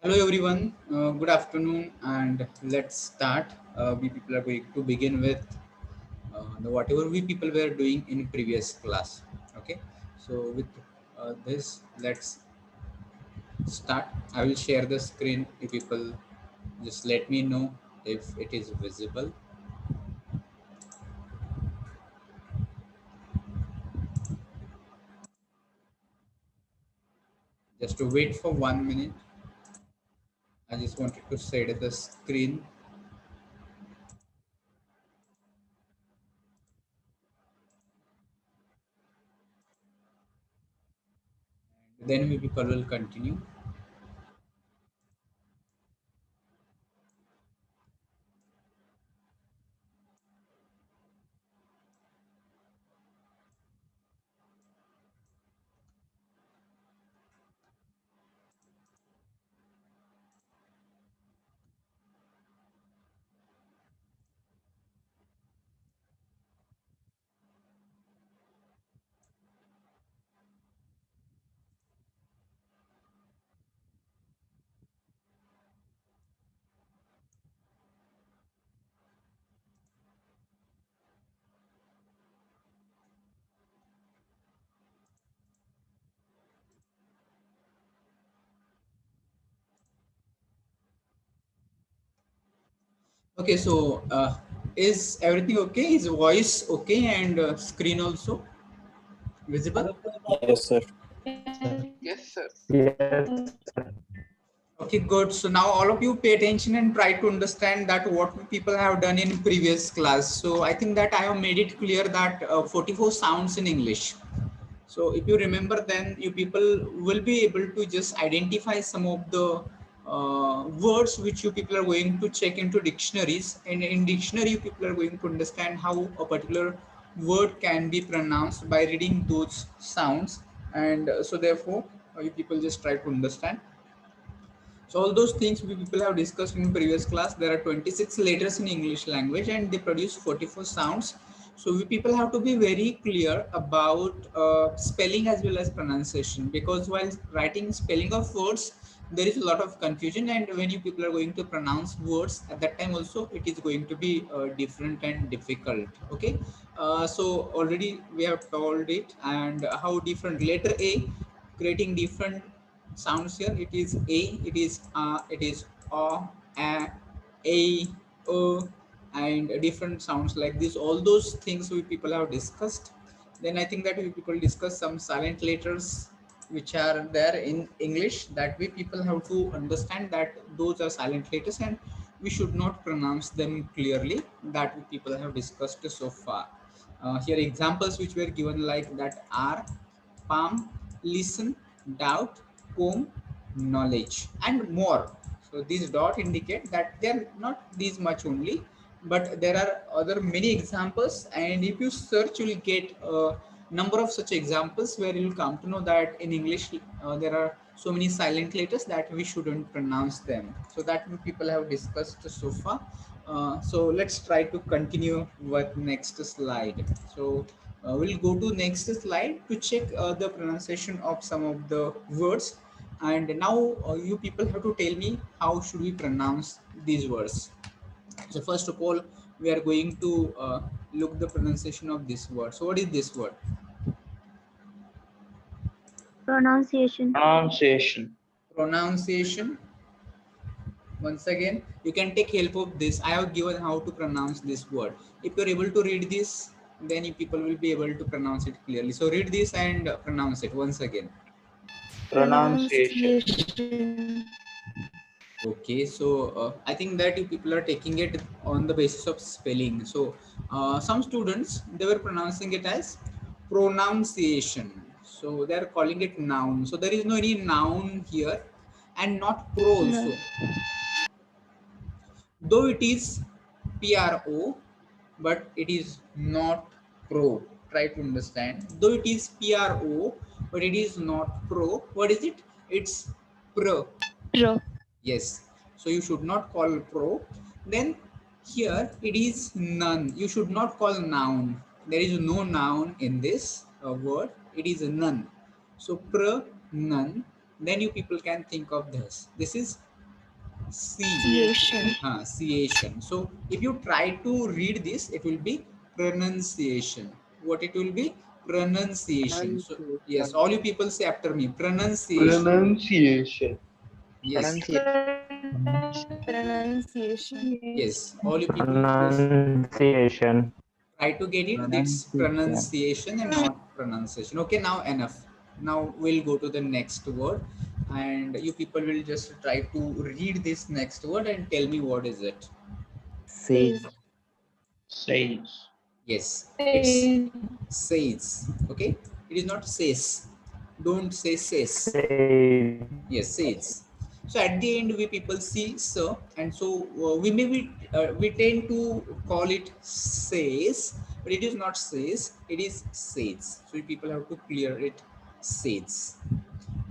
Hello everyone, good afternoon, and let's start. We people are going to begin with whatever we people were doing in previous class. Okay, so with this, let's start. I will share the screen. You people just let me know if it is visible. Just to wait for 1 minute. I just wanted to share the screen. Then we people will continue. Okay, so is everything okay? Is voice okay and screen also visible? Yes, sir. Yes, sir. Okay, good. So now all of you pay attention and try to understand that what we people have done in previous class. So I think that I have made it clear that 44 sounds in English. So if you remember, then you people will be able to just identify some of the words which you people are going to check into dictionaries. And in dictionary, you people are going to understand how a particular word can be pronounced by reading those sounds. And so therefore, you people just try to understand. So all those things we people have discussed in previous class. There are 26 letters in English language and they produce 44 sounds. So we people have to be very clear about spelling as well as pronunciation, because while writing spelling of words, there is a lot of confusion, and when you people are going to pronounce words at that time also, it is going to be different and difficult. Okay, so already we have told it, and how different letter A creating different sounds here. It is a, it is a and different sounds like this. All those things we people have discussed. Then I think that we people discuss some silent letters which are there in English, that we people have to understand that those are silent letters and we should not pronounce them clearly. That we people have discussed so far. Here examples which were given like that are palm, listen, doubt, comb, knowledge, and more. So these dot indicate that they are not these much only, but there are other many examples. And if you search, you will get a number of such examples where you will come to know that in English there are so many silent letters that we shouldn't pronounce them. So that we people have discussed so far. So let's try to continue with next slide. So we'll go to next slide to check the pronunciation of some of the words. And now you people have to tell me how should we pronounce these words. So first of all, we are going to look the pronunciation of this word. So what is this word? Pronunciation. Pronunciation. Pronunciation. Once again, you can take help of this. I have given how to pronounce this word. If you're able to read this, then you people will be able to pronounce it clearly. So read this and pronounce it once again. Pronunciation. Pronunciation. Okay, so I think that you people are taking it on the basis of spelling. So some students, they were pronouncing it as pronunciation. So they are calling it noun. So there is no any noun here, and not pro No. also. Though it is pro, but it is not pro. Try to understand. Though it is pro, but it is not pro. What is it? It's pro. Pro. Yes. So you should not call pro. Then here it is none. You should not call noun. There is no noun in this word. It is none. So pro, none. Then you people can think of this. This is Ciation. Ciation. So if you try to read this, it will be pronunciation. What it will be? Pronunciation. So yes, all you people say after me, pronunciation. Pronunciation. Yes, Pronunciation. yes, all you people just Pronunciation. try to get it. It's pronunciation and not pronunciation. Okay, now enough. Now we'll go to the next word, and you people will just try to read this next word and tell me what is it. Says. Says. Yes, it's says. Okay, it is not says. Don't say says. Say. Yes, says. So at the end, we people see so, and so we tend to call it says, but it is not says. It is says. So people have to clear it. Says.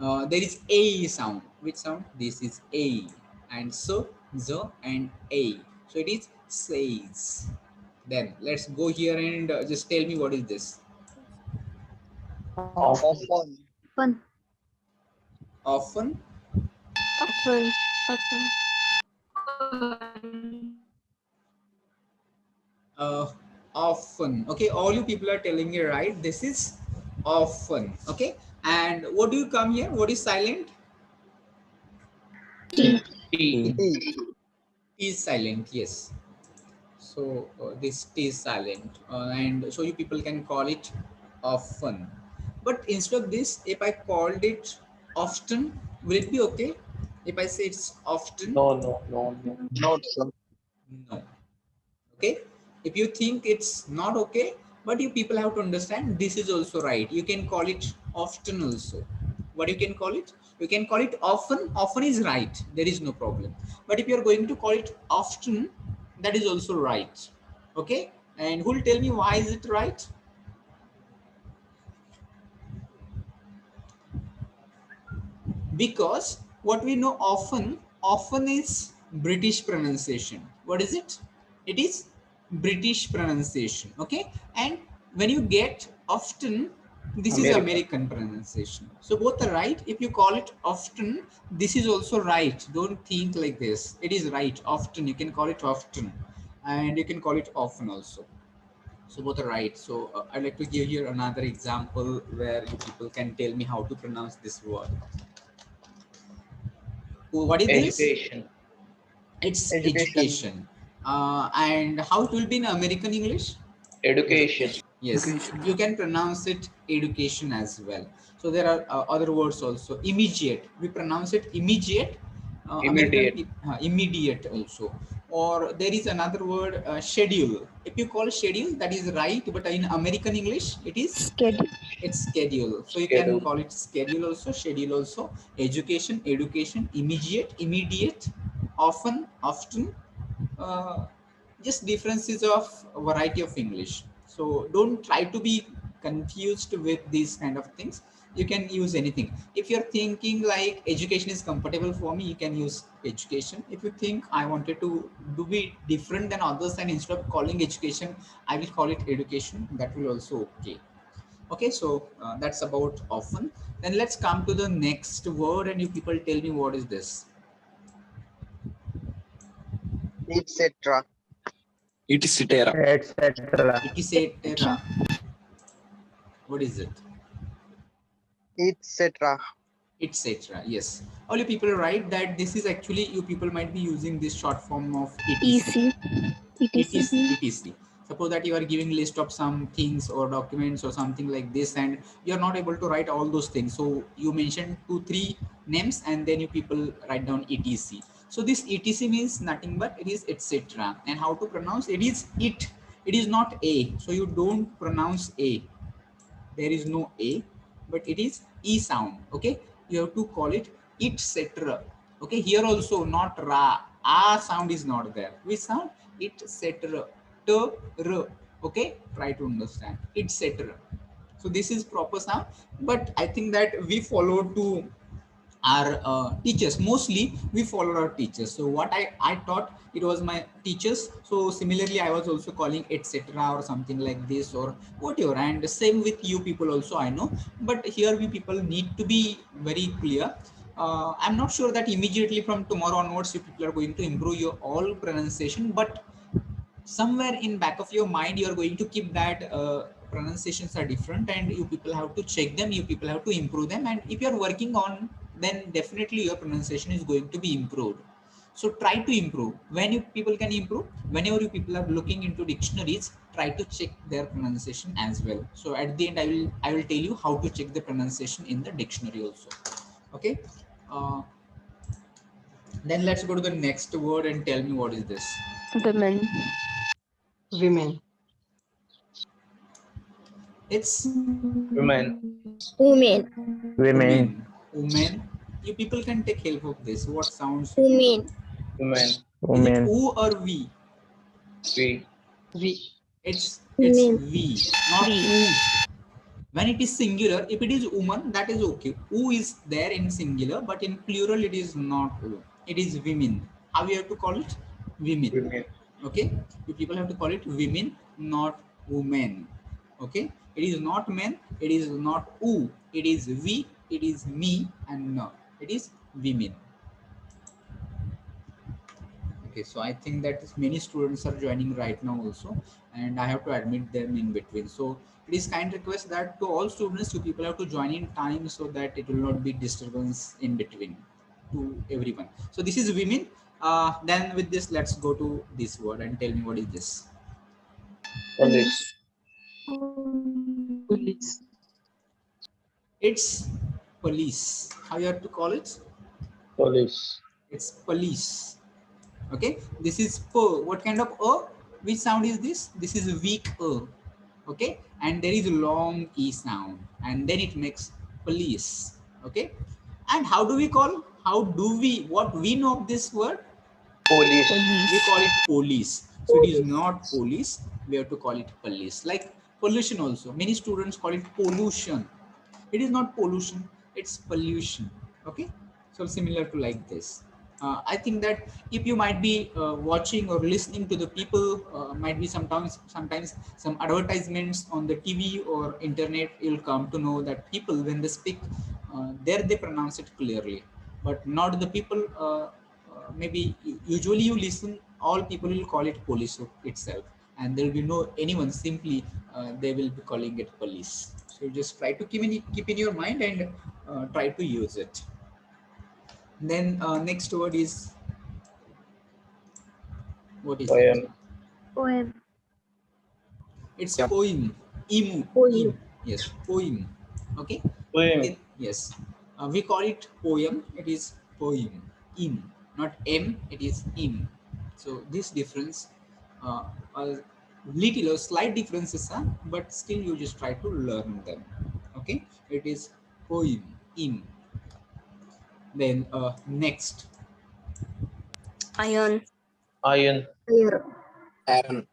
There is a sound. Which sound? This is a, and so the and a. So it is says. Then let's go here and just tell me what is this. Often. Fun. Often. Often. Often. uh, Often. Okay, all you people are telling me right. This is often. Okay, and what do you come here? What is silent? Tea. Tea. T is silent. Yes. So this T is silent, and so you people can call it often. But instead of this, if I called it often, will it be okay? If I say it's often, No, no, no, no. Not so. no. Okay, if you think it's not okay, but you people have to understand this is also right. You can call it often also. What you can call it? You can call it often. Often is right, there is no problem. But if you are going to call it often, that is also right. Okay, and who will tell me why is it right? Because what we know, often is British pronunciation. What is it? It is British pronunciation. Okay, and when you get often, this is American pronunciation. So both are right. If you call it often, this is also right. Don't think like this. It is right. Often, you can call it often, and you can call it often also. So both are right. So I'd like to give here another example where you people can tell me how to pronounce this word. What is this? Education. It's Education. education. And how it will be in American English? Education. Yes, you can pronounce it education as well. So there are other words also. Immediate, we pronounce it immediate. Immediate. Immediate also. Or there is another word, schedule. If you call schedule, that is right, but in American English, it is Schedule. it's schedule. So you Schedule. can call it schedule also, schedule also. Education, education, immediate, often, uh, just differences of variety of English. So don't try to be confused with these kind of things. You can use anything. If you're thinking like education is comfortable for me, you can use education. If you think I wanted to do be different than others, and instead of calling education, I will call it education, that will also okay. Okay, so that's about often. Then let's come to the next word, and you people tell me what is this. Etc. Etc. Etc. What is it? Etc. Etc. Yes, all you people are right that this is actually, you people might be using this short form of EC. etc. Suppose that you are giving list of some things or documents or something like this, and you are not able to write all those things, so you mention 2-3 names and then you people write down etc. So this etc means nothing but it is etc. And how to pronounce it is it is not a, so you don't pronounce a. There is no a, but it is e sound. Okay, you have to call it etc. Okay, here also not ra, a sound is not there. Which sound? Etc. T, r. Okay, try to understand etc. So this is proper sound, but I think that we follow to our teachers. Mostly we follow our teachers. So what I taught, it was my teachers. So similarly I was also calling etc. or something like this or whatever, and same with you people also, I know. But here we people need to be very clear. I'm not sure that immediately from tomorrow onwards you people are going to improve your all pronunciation, but somewhere in back of your mind you are going to keep that pronunciations are different and you people have to check them, you people have to improve them, and if you are working on, then definitely your pronunciation is going to be improved. So try to improve. When you people can improve, whenever you people are looking into dictionaries, try to check their pronunciation as well. So at the end I will tell you how to check the pronunciation in the dictionary also. Okay. uh, then let's go to the next word and tell me what is this. Women. Women. It's Women. Women. Women. women. You people can take help of this. What sounds? Women. Women. Is it Women. oo or we? We. We. It's Women. we, not We. oo. When it is singular, if it is woman, that is okay. Oo is there in singular, but in plural it is not oo. It is women. How you have to call it? Women. Women. Okay. You people have to call it women, not women. Okay. It is not men. It is not oo. It is we. It is me, and no. It is women. Okay, so I think that many students are joining right now also, and I have to admit them in between. So it is kind request that to all students, you people have to join in time so that it will not be disturbance in between to everyone. So this is women. Then with this, let's go to this word and tell me what is this. Police. Police. It's police. How you have to call it? Police. It's police. Okay, this is p. What kind of a? Which sound is this? This is weak a. Okay, and there is a long e sound, and then it makes police. Okay, and how do we call? How do we? What we know of this word? Police. We call it police. So it is not police. We have to call it police. Like pollution also. Many students call it pollution. It is not pollution. It's pollution. Okay. So similar to like this. I think that if you might be watching or listening to the people, might be sometimes some advertisements on the TV or internet, you'll come to know that people when they speak, there they pronounce it clearly, but not the people. Maybe usually you listen, all people will call it police itself, and there will be no anyone simply they will be calling it police. So you just try to keep in your mind and try to use it. Then next word is, what is it? Poem. Poem. It's Yeah. poem. Imu. Poem. Yes, poem. Okay. Poem. Yes. We call it poem. It is poem. Im, not m. It is im. So this difference, a little or slight differences are, but still you just try to learn them. Okay. It is poem. Im. Then next. Iron. Iron. Iron. Iron.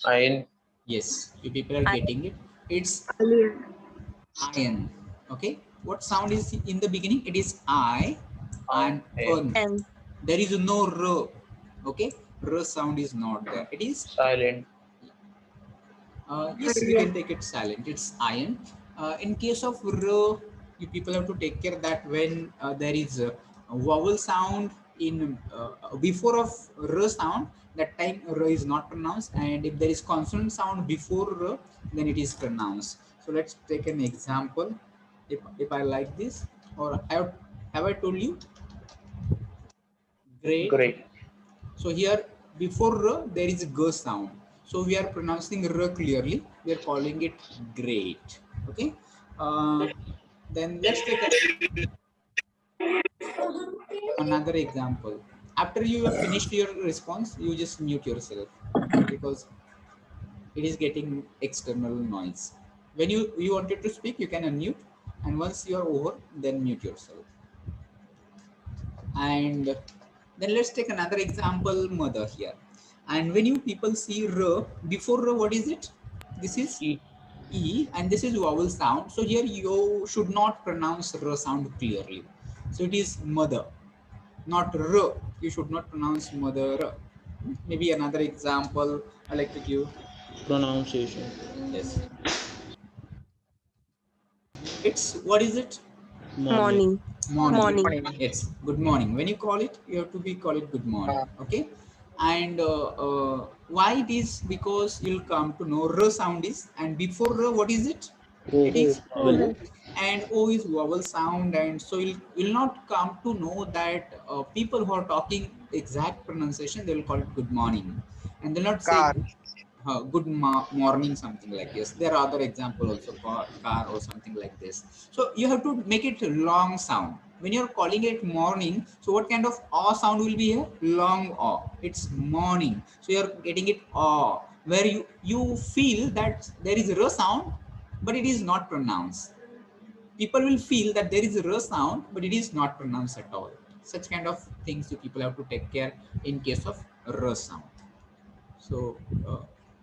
Iron. Yes, you people are getting it. It's Iron. iron. Okay. What sound is in the beginning? It is I and Iron. un. And There is no r. Okay. R sound is not there. It is Silent. yes, we can take it silent. It's iron. In case of r, you people have to take care that when there is a vowel sound in before of r sound, that time r is not pronounced, and if there is consonant sound before r, then it is pronounced. So let's take an example. If I like this, or have I told you? Great. Great. So here before r there is a g sound. So we are pronouncing r clearly. We are calling it great. Okay. Then let's take another example. After you have finished your response, you just mute yourself because it is getting external noise. When you wanted to speak, you can unmute, and once you are over, then mute yourself. And then let's take another example, mother here. And when you people see r, before r, what is it? This is E. E, and this is vowel sound. So here you should not pronounce r sound clearly. So it is mother, not r. You should not pronounce mother. Maybe another example I like to give. Pronunciation. Yes. It's, what is it? Morning. Morning. Morning. It's good morning. When you call it, you have to be call it good morning. Okay. And why it is? Because you'll come to know r sound is, and before r, what is it? It is o, and o is vowel sound, and so you'll not come to know that people who are talking exact pronunciation, they will call it good morning, and they'll not say Car. good morning, something like this. There are other example also, car or something like this. So you have to make it long sound when you're calling it morning. So what kind of aw sound will be here? Long aw. It's morning, so you're getting it aw, where you feel that there is a r sound, but it is not pronounced. People will feel that there is a r sound, but it is not pronounced at all. Such kind of things you people have to take care in case of r sound. So,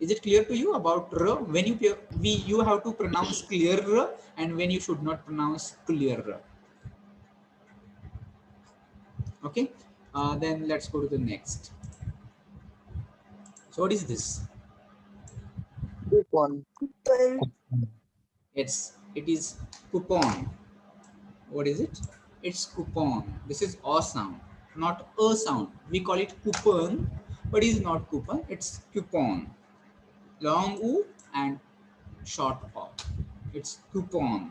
is it clear to you about r? When you have to pronounce clear r, and when you should not pronounce clear r. Okay. Then let's go to the next. So what is this? Coupon. It is coupon. What is it? It's coupon. This is a sound, not a sound. We call it coupon, but it is not coupon. It's coupon. Long u and short o. It's coupon.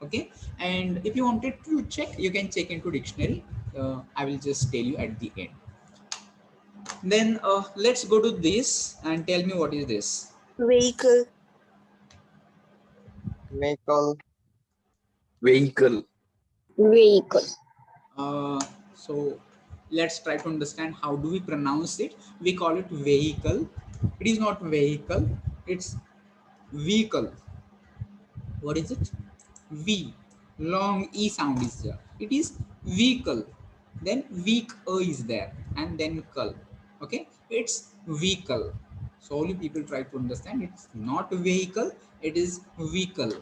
Okay. And if you wanted to check, you can check into dictionary. I will just tell you at the end. Then let's go to this and tell me what is this. Vehicle. Vehicle. Vehicle. Vehicle. So let's try to understand how do we pronounce it. We call it vehicle. It is not vehicle, it's vehicle. What is it? V. Long E sound is there. It is vehicle. Then weak A is there, and then cull. Okay, it's vehicle. So only people try to understand it's not vehicle, it is vehicle.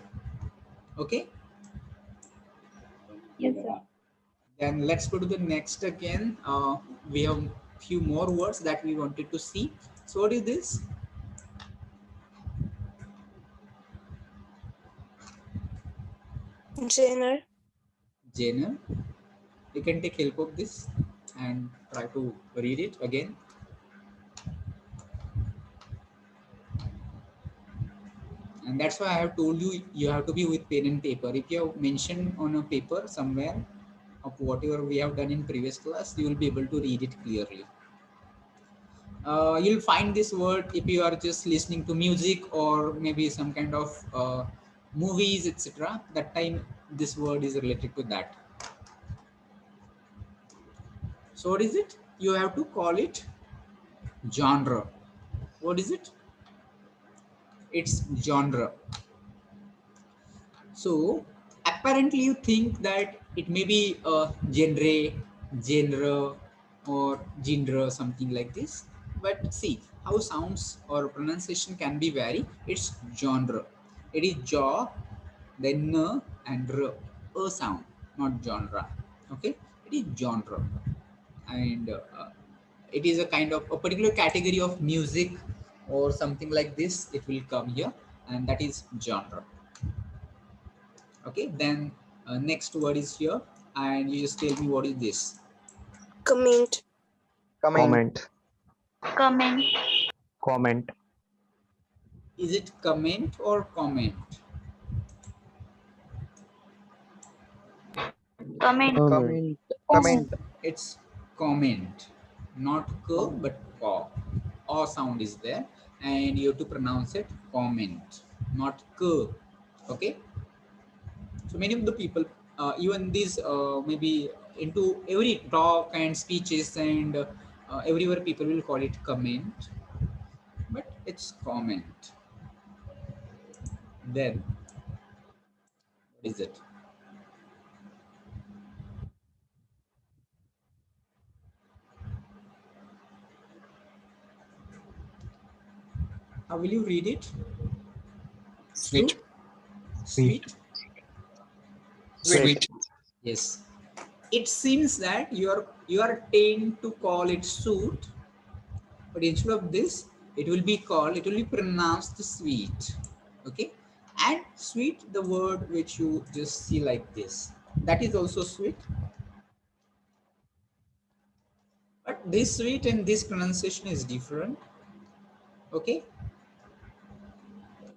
Okay. Yes, sir. Then let's go to the next again. We have few more words that we wanted to see. So what is this? Genre. Genre. You can take help of this and try to read it again. And that's why I have told you, you have to be with pen and paper. If you have mentioned on a paper somewhere of whatever we have done in previous class, you will be able to read it clearly. You'll find this word if you are just listening to music or maybe some kind of movies, etc. That time this word is related to that. So what is it? You have to call it genre. What is it? It's genre. So apparently you think that it may be a genre, or something like this. But see how sounds or pronunciation can be vary. It's genre. It is jaw, then n and r, a sound, not genre. Okay, it is genre, and it is a kind of a particular category of music or something like this. It will come here, and that is genre. Okay, then next word is here, and you just tell me what is this. Comment. Comment. Comment. Comment. Is it comment or comment? Comment. Comment. Comment. It's comment, not k but ka. A sound is there, and you have to pronounce it comment, not k. Okay. So many of the people, even these maybe into every talk and speeches and everywhere, people will call it comment, but it's comment. Then what is it? How will you read it? Sweet. Sweet. Sweet. Yes. It seems that you are tend to call it suit, but instead of this, it will be pronounced sweet. Okay. And sweet, the word which you just see like this. that is also sweet. But this sweet and this pronunciation is different. Okay.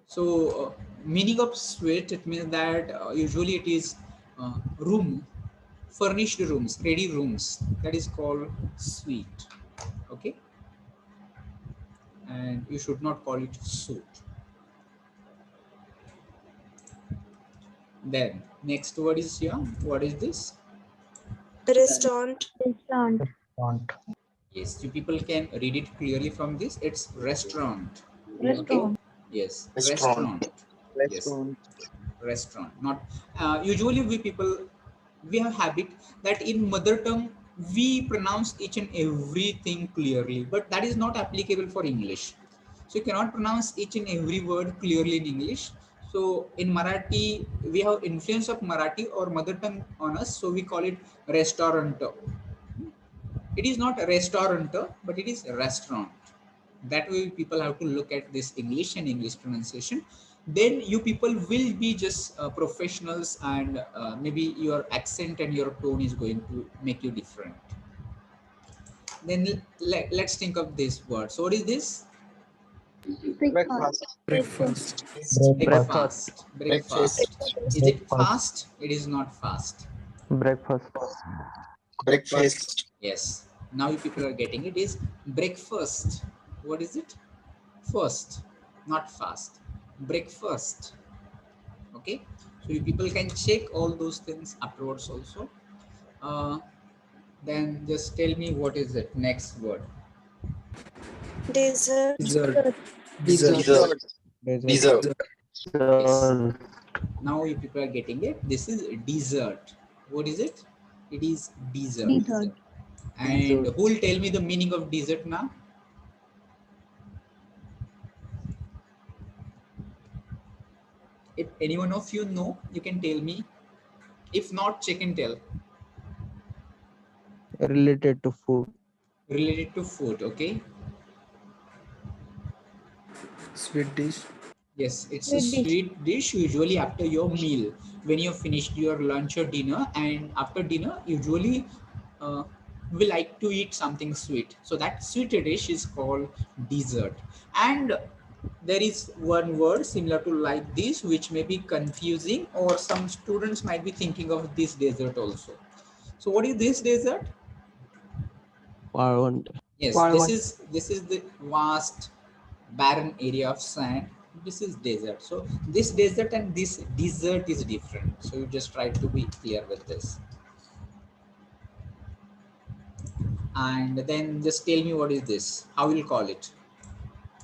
So meaning of sweet, it means that usually it is room, furnished rooms, ready rooms, that is called sweet. Okay. And you should not call it sweet. Then next word is here. What is this? Restaurant. Restaurant. Yes, you people can read it clearly from this. It's restaurant. Restaurant. Okay? Yes, Restaurant. restaurant. Yes, Restaurant. restaurant. Not usually we people, we have habit that in mother tongue we pronounce each and everything clearly, but that is not applicable for English. So you cannot pronounce each and every word clearly in English. So in Marathi, we have influence of Marathi or mother tongue on us. So we call it restaurant. It is not a restaurant, but it is a restaurant. That way people have to look at this English and English pronunciation. Then you people will be just professionals, and maybe your accent and your tone is going to make you different. Then let's think of this word. So what is this? Breakfast. Breakfast. Breakfast. Breakfast. Is it fast? It is not fast. Breakfast. Breakfast. Yes. Now you people are getting it. Is breakfast. What is it? First, not fast. Breakfast. Okay. So you people can check all those things afterwards also. Then just tell me what is it. Next word. Dessert. Dessert. Dessert. Dessert. Yes. Now you people are getting it. This is dessert. What is it? It is dessert. Dessert. And who will tell me the meaning of dessert now? If any one of you know, you can tell me. If not, check and tell. Related to food. Related to food, okay? Sweet dish. Yes, it's a sweet dish usually after your meal, when you finished your lunch or dinner, and after dinner usually we like to eat something sweet. So that sweet dish is called dessert. And there is one word similar to like this which may be confusing, or some students might be thinking of this dessert also. So what is this dessert? Parvant. Yes, this is the vast barren area of sand. This is desert. So this desert and this dessert is different. So you just try to be clear with this. And then just tell me what is this? How will you call it?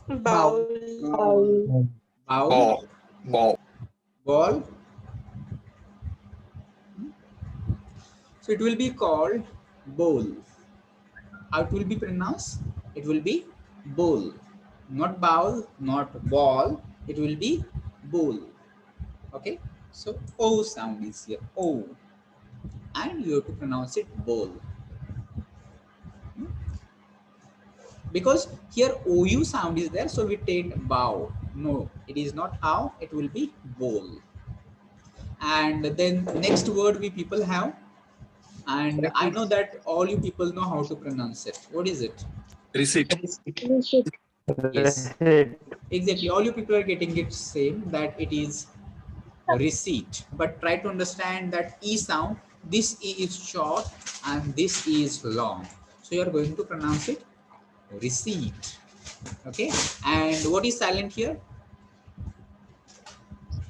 Bowl. Bowl. Ball. Ball. So it will be called bowl. How it will be pronounced? It will be bowl. Not bowl, not ball. It will be bowl. Okay. So O sound is here. O. And you have to pronounce it bowl. Because here OU sound is there, so we take bow. No, it is not how, it will be bowl. And then next word we people have, and I know that all you people know how to pronounce it. What is it? Receipt. Yes, exactly. All you people are getting it same, that it is receipt. But try to understand that E sound, this E is short and this E is long. So you are going to pronounce it receipt. Okay. And what is silent here?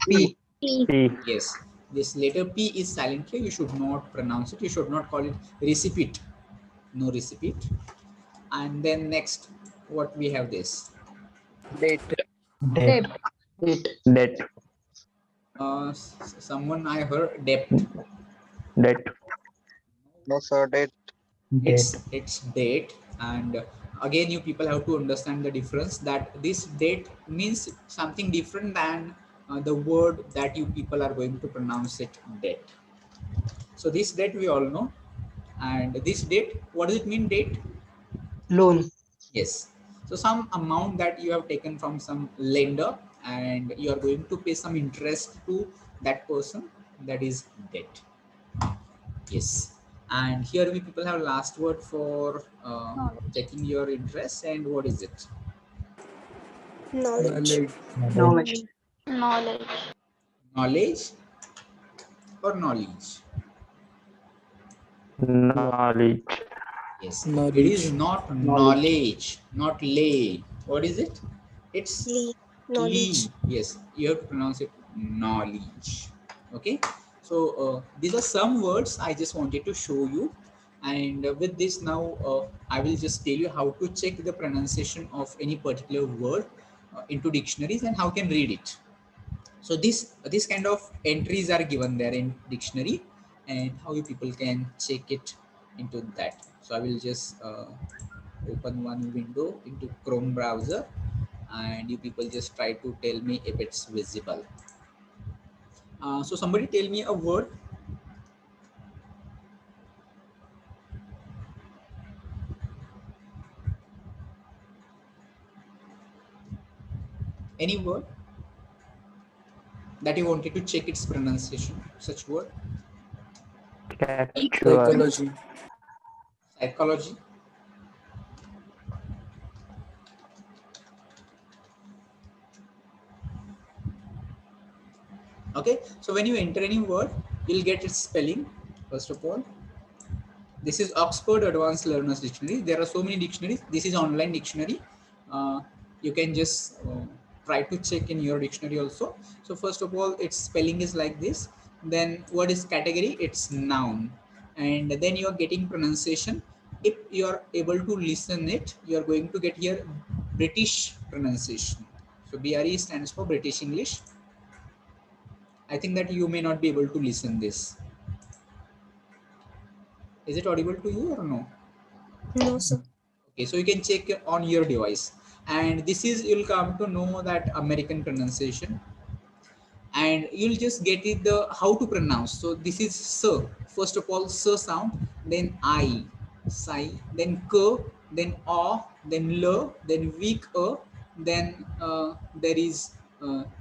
P. Yes, this letter P is silent here. You should not pronounce it. You should not call it recipient. No recipient. And then next, what we have this? Date. Debt. Debt. Someone I heard debt. Debt. No, sir. Date. It's date. And again, you people have to understand the difference, that this date means something different than the word that you people are going to pronounce it date. So this date we all know. And this date, what does it mean, date? Loan. Yes. So some amount that you have taken from some lender and you are going to pay some interest to that person, that is debt. Yes. And here we people have last word for checking your interest. And what is it? Knowledge. Knowledge. Knowledge. Knowledge or knowledge? Knowledge. Yes. It Knowledge. is not knowledge, not lay. What is it? It's Lee. Lee. Knowledge. Yes, you have to pronounce it knowledge. Okay. So these are some words I just wanted to show you. And with this now, I will just tell you how to check the pronunciation of any particular word into dictionaries and how you can read it. So this kind of entries are given there in dictionary, and how you people can check it into that. So I will just open one window into Chrome browser, and you people just try to tell me if it's visible. So somebody tell me a word. Any word that you wanted to check its pronunciation, such word. Casual. Psychology. Psychology. Okay, so when you enter any word, you'll get its spelling. First of all, this is Oxford Advanced Learners Dictionary. There are so many dictionaries. This is online dictionary. You can just try to check in your dictionary also. So first of all, its spelling is like this. Then what is category? It's noun. And then you are getting pronunciation. If you are able to listen it, you are going to get here British pronunciation. So BRE stands for British English. I think that you may not be able to listen this. Is it audible to you or no? No, sir. Okay, so you can check on your device. And this is, you'll come to know that American pronunciation. And you'll just get it the how to pronounce. So this is sir. First of all, sir sound, then I, sigh, then k, then a, then l, then weak a, then there is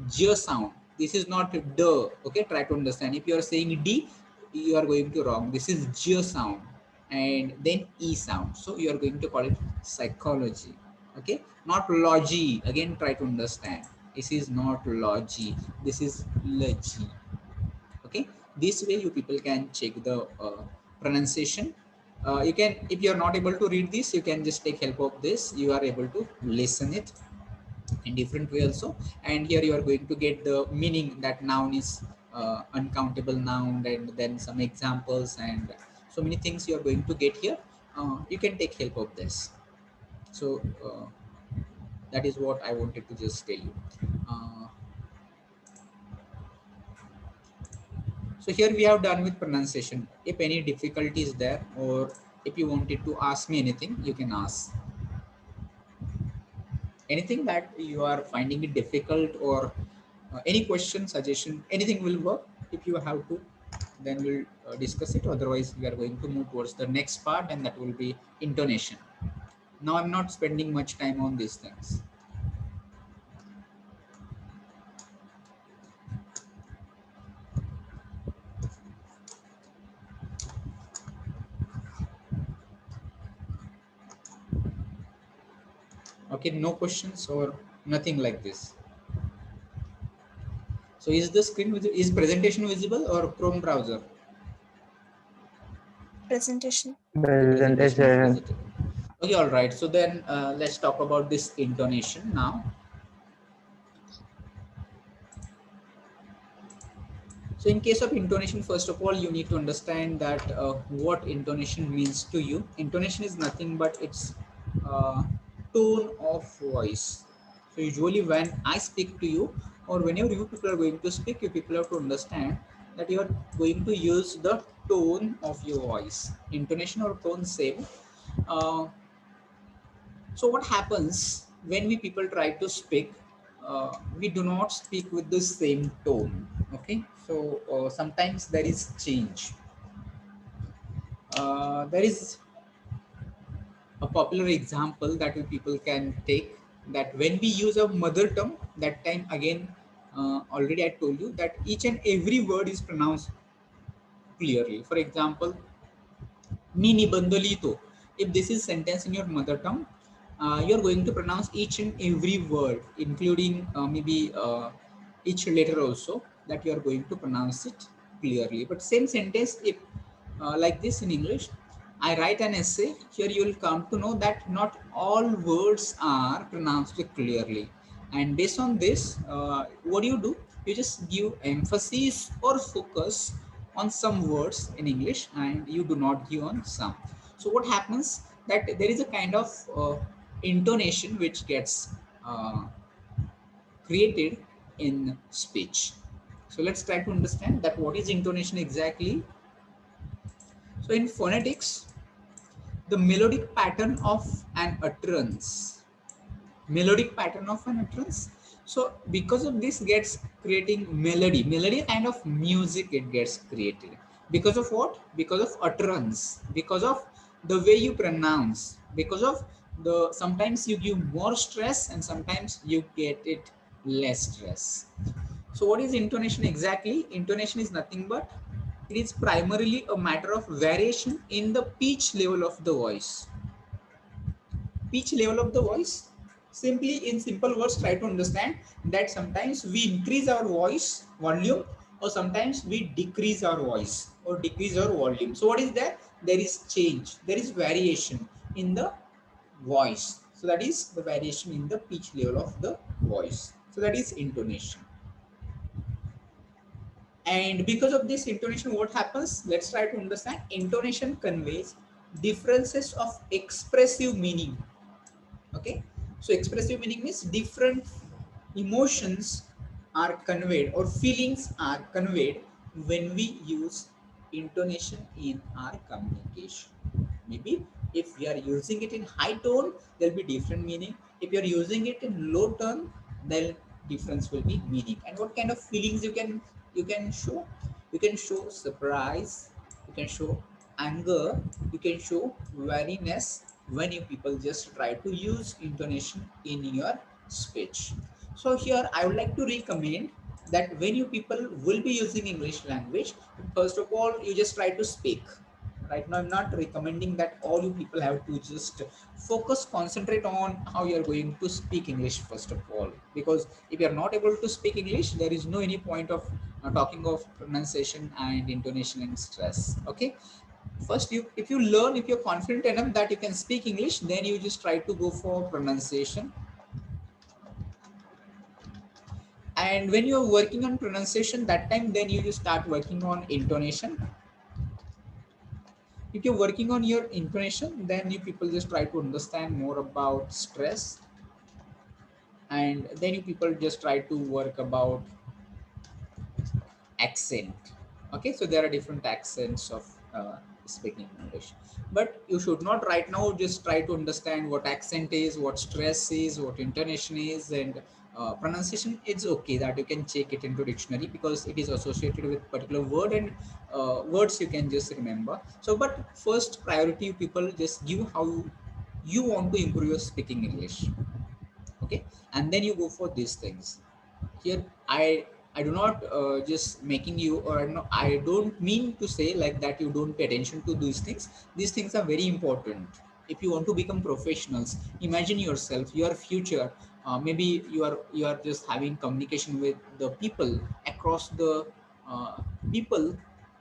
j sound. This is not d. Okay, try to understand. If you are saying d, you are going to wrong. This is j sound, and then e sound. So you are going to call it psychology. Okay, not logy. Again, try to understand. This is not logy. This is logy. Okay, this way you people can check the pronunciation. You can, if you are not able to read this, you can just take help of this. You are able to listen it in different way also, and here you are going to get the meaning that noun is uncountable noun, and then some examples and so many things you are going to get here. You can take help of this. So that is what I wanted to just tell you. So here we have done with pronunciation. If any difficulty is there, or if you wanted to ask me anything, you can ask. Anything that you are finding it difficult, or any question, suggestion, anything will work. If you have to, then we'll discuss it. Otherwise, we are going to move towards the next part, and that will be intonation. Now, I'm not spending much time on these things. Okay, no questions or nothing like this. So is the screen, is presentation visible or Chrome browser? Presentation. Presentation. Okay, all right. So then let's talk about this intonation now. So in case of intonation, first of all, you need to understand that what intonation means to you. Intonation is nothing but it's tone of voice. So usually when I speak to you, or whenever you people are going to speak, you people have to understand that you are going to use the tone of your voice. Intonation or tone same. So what happens when we people try to speak, we do not speak with the same tone. Okay, so sometimes there is change. There is a popular example that we people can take, that when we use a mother tongue, that time again, already I told you that each and every word is pronounced clearly. For example, mi niबंध लिहितो. If this is sentence in your mother tongue, you're going to pronounce each and every word, including maybe each letter also, that you are going to pronounce it clearly. But same sentence, if like this in English, I write an essay, here you will come to know that not all words are pronounced clearly. And based on this, what do? You just give emphasis or focus on some words in English and you do not give on some. So what happens that there is a kind of intonation which gets created in speech. So let's try to understand that what is intonation exactly. So in phonetics, the melodic pattern of an utterance. So because of this gets creating melody kind of music it gets created. Because of what? Because of utterance, because of the way you pronounce, because of the sometimes you give more stress and sometimes you get it less stress. So what is intonation exactly? Intonation is nothing but it is primarily a matter of variation in the pitch level of the voice. Pitch level of the voice, simply in simple words try to understand that sometimes we increase our voice volume or sometimes we decrease our voice or decrease our volume. So what is there? There is change, there is variation in the voice. So that is the variation in the pitch level of the voice. So that is intonation. And because of this intonation, what happens? Let's try to understand. Intonation conveys differences of expressive meaning. Okay, so expressive meaning means different emotions are conveyed or feelings are conveyed when we use intonation in our communication. Maybe if we are using it in high tone, there'll be different meaning. If you are using it in low tone, then difference will be meaning. And what kind of feelings you can show? You can show surprise, you can show anger, you can show weariness when you people just try to use intonation in your speech. So here I would like to recommend that when you people will be using English language, first of all you just try to speak. Right now I'm not recommending that all you people have to just concentrate on how you are going to speak English first of all, because if you are not able to speak English, there is no any point of talking of pronunciation and intonation and stress. Okay, first you if you learn, if you're confident enough that you can speak English, then you just try to go for pronunciation. And when you're working on pronunciation, that time then you just start working on intonation. If you're working on your intonation, then you people just try to understand more about stress, and then you people just try to work about accent. Okay, so there are different accents of speaking English, but you should not right now just try to understand what accent is, what stress is, what intonation is, and pronunciation. It's okay that you can check it into dictionary because it is associated with particular word, and words you can just remember. So but first priority you people just give how you want to improve your speaking English. Okay, and then you go for these things. Here I do not just making you, or no, I don't mean to say like that you don't pay attention to these things. These things are very important if you want to become professionals. Imagine yourself, your future, maybe you are just having communication with the people across the uh, people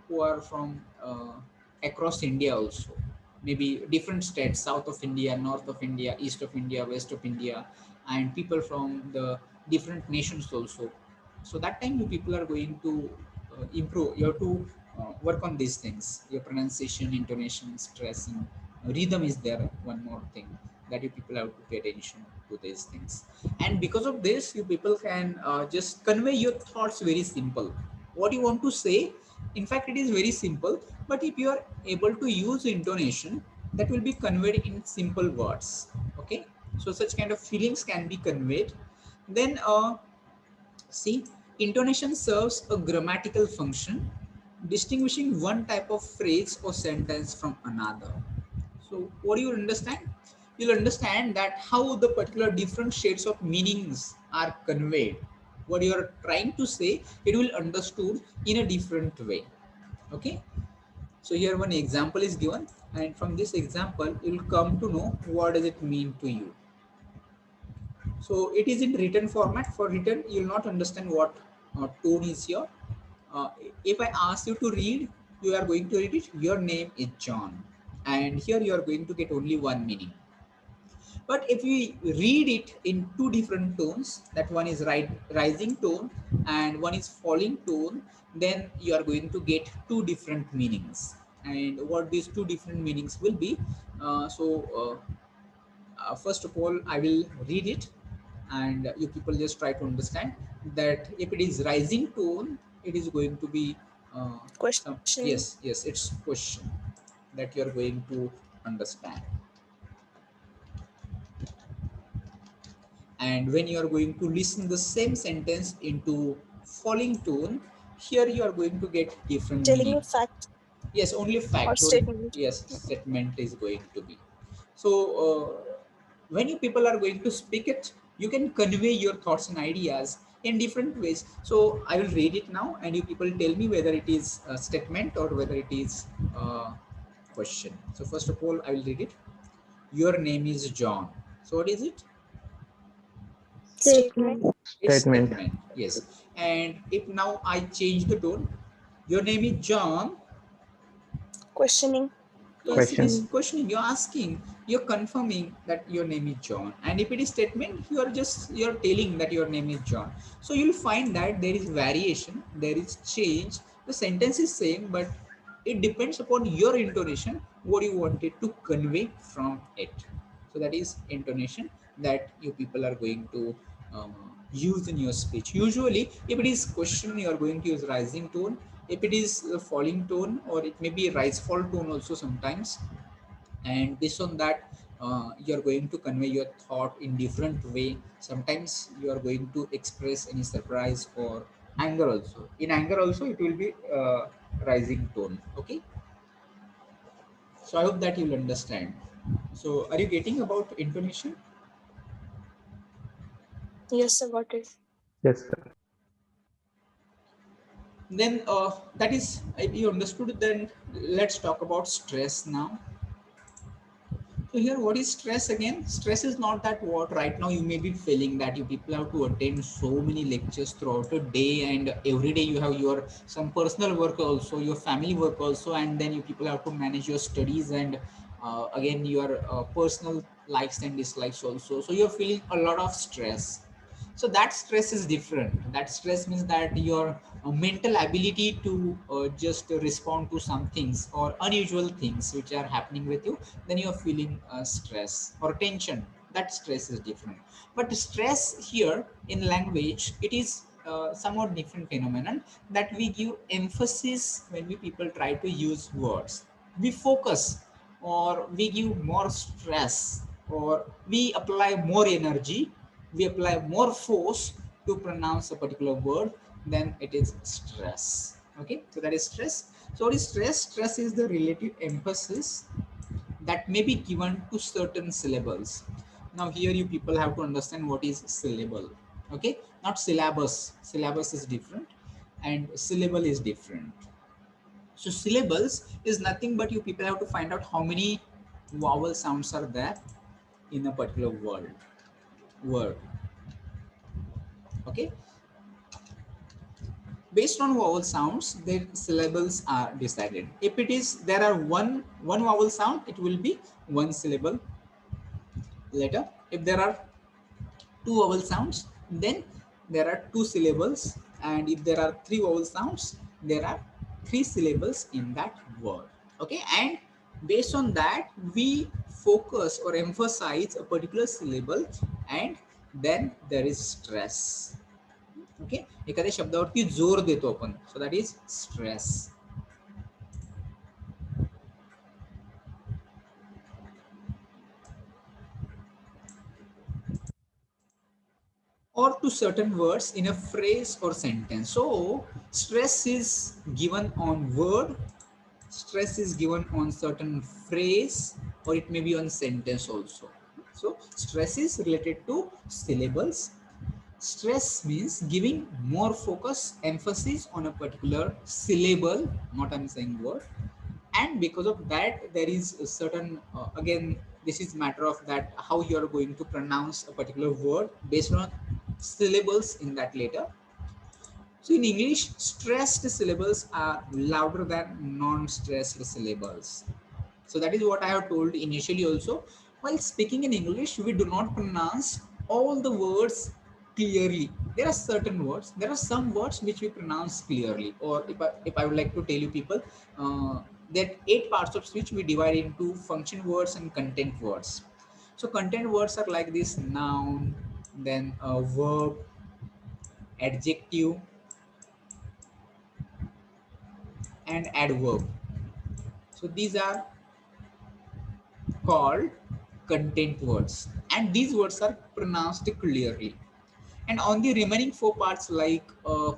who are from across India also, maybe different states, south of India, north of India, east of India, west of India, and people from the different nations also. So that time you people are going to improve. You have to work on these things, your pronunciation, intonation, stress, and rhythm is there. One more thing that you people have to pay attention to these things. And because of this you people can just convey your thoughts very simple. What you want to say, in fact it is very simple, but if you are able to use intonation, that will be conveyed in simple words. Okay, so such kind of feelings can be conveyed. Then see, intonation serves a grammatical function, distinguishing one type of phrase or sentence from another. So what do you understand? You'll understand that how the particular different shades of meanings are conveyed. What you are trying to say, it will understood in a different way. Okay, so here one example is given, and from this example you'll come to know what does it mean to you. So it is in written format. For written, you'll not understand what tone is here. Uh, if I ask you to read, you are going to read it. Your name is John, and here you are going to get only one meaning. But if we read it in two different tones, that one is rising tone and one is falling tone, then you are going to get two different meanings. And what these two different meanings will be, first of all, I will read it, and you people just try to understand that if it is rising tone, it is going to be Questioning. yes, it's question that you are going to understand. And when you are going to listen the same sentence into falling tone, here you are going to get different Telling meaning. a fact Yes, only or fact, or statement. yes, statement is going to be. So when you people are going to speak it, you can convey your thoughts and ideas in different ways. So I will read it now, and you people tell me whether it is a statement or whether it is a question. So first of all, I will read it. Your name is John. So what is it? Statement. It's Statement. statement. Yes. And if now I change the tone, your name is John. Questioning. Yes, it is Question. questioning. You're asking, you're confirming that your name is John. And if it is statement, you're telling that your name is John. So you'll find that there is variation, there is change. The sentence is same, but it depends upon your intonation, what you wanted to convey from it. So that is intonation that you people are going to use in your speech. Usually, if it is question, you are going to use rising tone. If it is a falling tone, or it may be a rise fall tone also sometimes, and based on that you are going to convey your thought in different way. Sometimes you are going to express any surprise or anger also. In anger also it will be rising tone. Okay, so I hope that you'll understand. So are you getting about intonation? Yes, I got it. Yes, sir. Then that is, if you understood, then let's talk about stress now. So here, what is stress again? Stress is not that what right now you may be feeling that you people have to attend so many lectures throughout a day, and every day you have your some personal work also, your family work also, and then you people have to manage your studies and again your personal likes and dislikes also. So you're feeling a lot of stress. So that stress is different. That stress means that your mental ability to just respond to some things or unusual things which are happening with you, then you're feeling stress or tension. That stress is different. But stress here in language, it is somewhat different phenomenon, that we give emphasis when we people try to use words. We focus, or we give more stress, or we apply more energy, we apply more force to pronounce a particular word, then it is stress. Okay, so that is stress. So what is stress? Stress is the relative emphasis that may be given to certain syllables. Now here you people have to understand what is syllable. Okay, not syllabus. Syllabus is different and syllable is different. So syllables is nothing but you people have to find out how many vowel sounds are there in a particular word. Okay, based on vowel sounds, their syllables are decided. If it is there are one vowel sound, it will be one syllable letter. If there are two vowel sounds, then there are two syllables, and if there are three vowel sounds, there are three syllables in that word. Okay, and based on that we focus or emphasize a particular syllable, and then there is stress. Okay, एखाद्या शब्दावरती जोर देतो आपण, so that is stress. Or to certain words in a phrase or sentence. So stress is given on word, stress is given on certain phrase, or it may be on sentence also. So stress is related to syllables, Stress means giving more focus, emphasis on a particular syllable, not I'm saying word, and because of that there is a certain again this is matter of that how you are going to pronounce a particular word based on syllables in that letter. So in English, stressed syllables are louder than non-stressed syllables. So that is what I have told initially also. While speaking in English, we do not pronounce all the words clearly. There are certain words, there are some words which we pronounce clearly. Or if I would like to tell you people, that 8 parts of speech we divide into function words and content words. So content words are like this: noun, then a verb, adjective, and adverb. So these are called content words, and these words are pronounced clearly. And on the remaining 4 parts like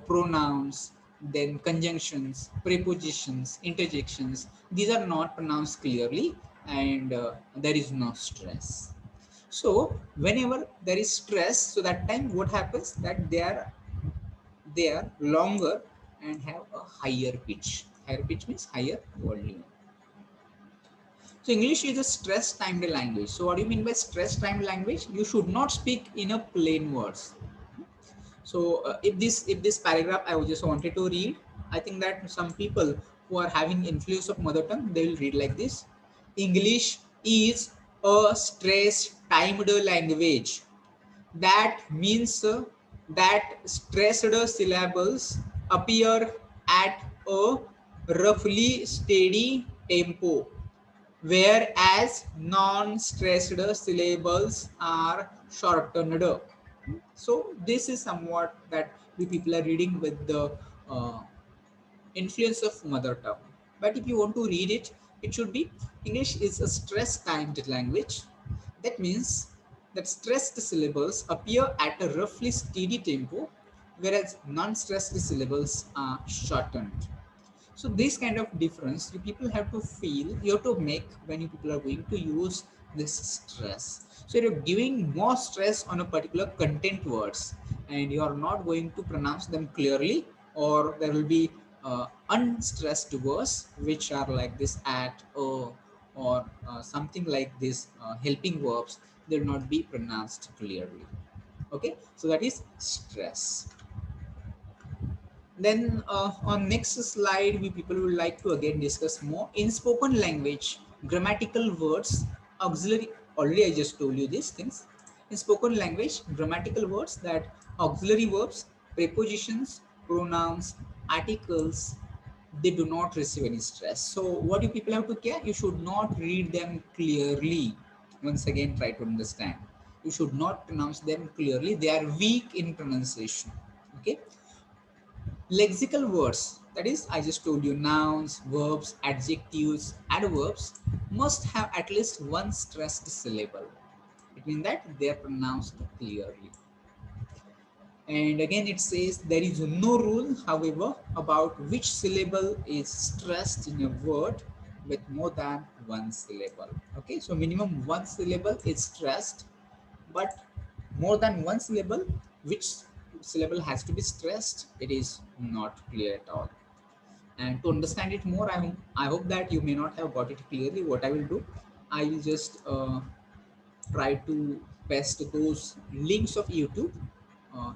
pronouns, then conjunctions, prepositions, interjections, these are not pronounced clearly, and there is no stress. So whenever there is stress, so that time what happens that they are longer and have a higher pitch. Higher pitch means higher volume. So English is a stress timed language. So what do you mean by stress timed language? You should not speak in a plain words. So if this paragraph I just wanted to read, I think that some people who are having influence of mother tongue, they will read like this: English is a stress timed language. That means that stressed syllables appear at a roughly steady tempo, whereas non-stressed syllables are shortened. So this is somewhat that we people are reading with the uh, influence of mother tongue. But if you want to read it, it should be English is a stress-timed language. That means that stressed syllables appear at a roughly steady tempo, whereas non-stressed syllables are shortened. So this kind of difference you people have to feel, you have to make when you people are going to use this stress. So you're giving more stress on a particular content words, and you are not going to pronounce them clearly, or there will be unstressed words which are like this at, or something like this helping verbs, they will not be pronounced clearly. Okay, so that is stress. Then on next slide, we people would like to again discuss more in spoken language, grammatical words, auxiliary. Already I just told you these things. In spoken language, grammatical words, that auxiliary verbs, prepositions, pronouns, articles, they do not receive any stress. So what do people have to care? You should not read them clearly. Once again, try to understand. You should not pronounce them clearly. They are weak in pronunciation. Okay. Lexical words, that is, I just told you, nouns, verbs, adjectives, adverbs, must have at least one stressed syllable. It means that they are pronounced clearly. And again, it says there is no rule, however, about which syllable is stressed in a word with more than one syllable. Okay, so minimum one syllable is stressed, but more than one syllable, which syllable has to be stressed, it is not clear at all. And to understand it more, I hope that you may not have got it clearly. What I will do, I will just try to paste those links of YouTube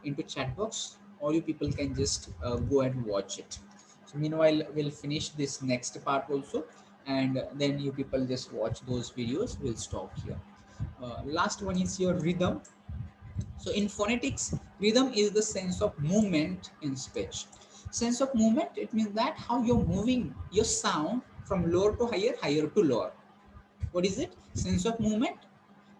into chat box, or you people can just go and watch it. So meanwhile, we'll finish this next part also, and then you people just watch those videos. We'll stop here. Last one is your rhythm. So in phonetics, rhythm is the sense of movement in speech. Sense of movement, it means that how you're moving your sound from lower to higher, higher to lower. What is it? Sense of movement.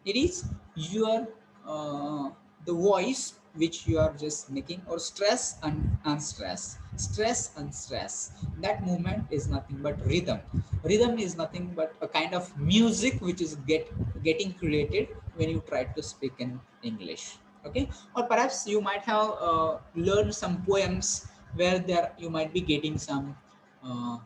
It is your the voice which you are just making, or stress and unstress, stress and stress. That movement is nothing but rhythm. Rhythm is nothing but a kind of music which is getting created when you try to speak in English. Okay, or perhaps you might have learned some poems where there you might be getting some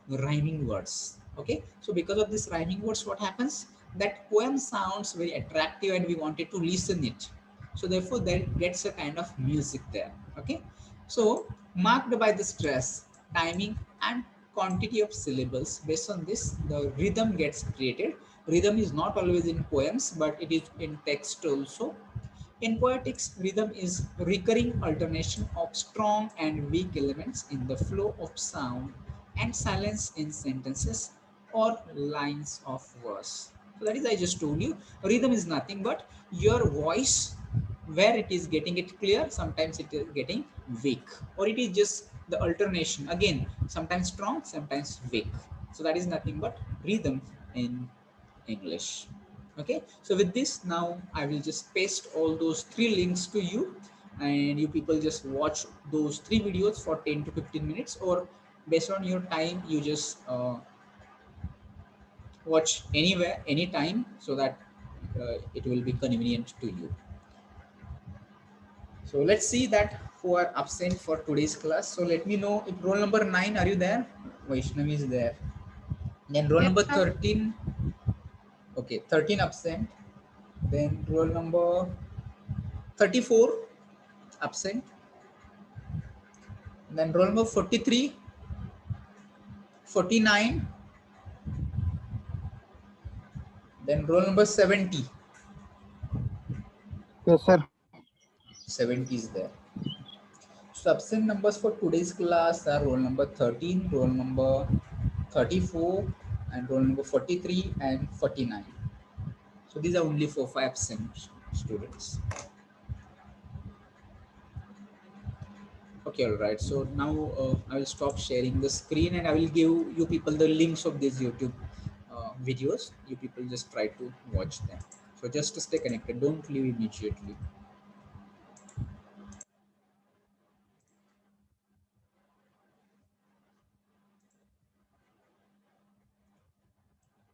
rhyming words. Okay, so because of this rhyming words, what happens, that poem sounds very attractive and we wanted to listen it. So therefore there gets a kind of music there. Okay, so marked by the stress, timing and quantity of syllables, based on this the rhythm gets created. Rhythm is not always in poems, but it is in text also. In poetics, rhythm is recurring alternation of strong and weak elements in the flow of sound and silence in sentences or lines of verse. So that is, I just told you, rhythm is nothing but your voice, where it is getting it clear, sometimes it is getting weak, or it is just the alternation, again sometimes strong, sometimes weak. So that is nothing but rhythm in English. Okay, so with this, now I will just paste all those three links to you, and you people just watch those three videos for 10 to 15 minutes, or based on your time you just watch anywhere anytime, so that it will be convenient to you. So let's see that who are absent for today's class. So let me know if roll number 9, are you there? Vaishnavi is there. Then roll Yes, number sir. 13. Okay, 13 absent. Then roll number 34 absent. Then roll number 43, 49. Then roll number 70. Yes, sir. 70 is there. So absent numbers for today's class are roll number 13, roll number 34, and roll number 43 and 49. So these are only 4-5 absent students. Okay, all right. So now I will stop sharing the screen, and I will give you people the links of these YouTube videos. You people just try to watch them. So just to stay connected, don't leave immediately.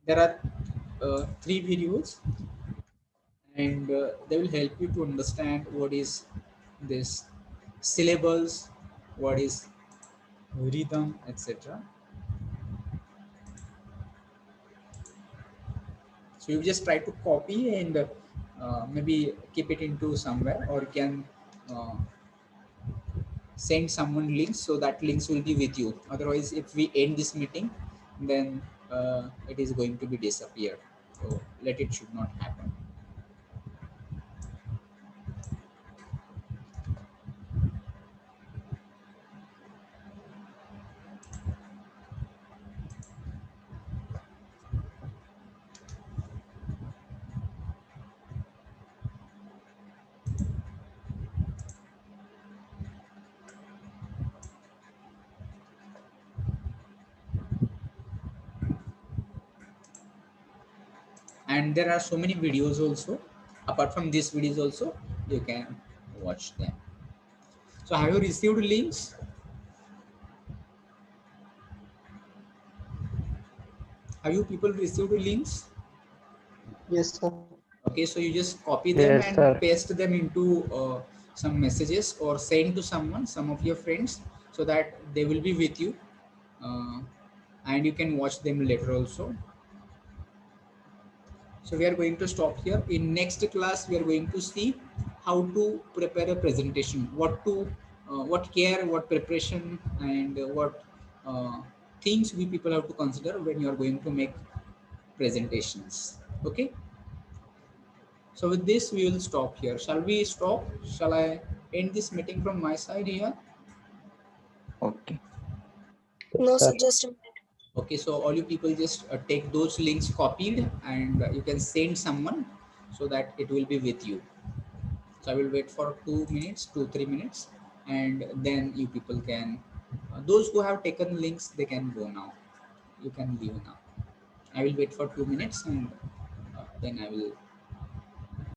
There are 3 videos, and they will help you to understand what is this syllables, what is rhythm, etc. So you just try to copy and maybe keep it into somewhere, or you can uh, send someone links, so that links will be with you. Otherwise, if we end this meeting, then it is going to be disappear. So let it should not happen. And there are so many videos also. Apart from these videos also, you can watch them. So have you received links? Have you people received links? Yes, sir. Okay, so you just copy them Yes, and sir. paste them into some messages, or send to someone, some of your friends, so that they will be with you, uh, and you can watch them later also. So we are going to stop here. In next class, we are going to see how to prepare a presentation, what care, what preparation, and what things we people have to consider when you are going to make presentations. Okay. So with this, we will stop here. Shall we stop? Shall I end this meeting from my side here? Okay. No, Yes, sir. sir. Just a minute. Okay, so all you people just take those links copied, and you can send someone, so that it will be with you. So I will wait for 2 minutes, 2-3 minutes, and then you people can, those who have taken links, they can go now. You can leave now. I will wait for 2 minutes, and then I will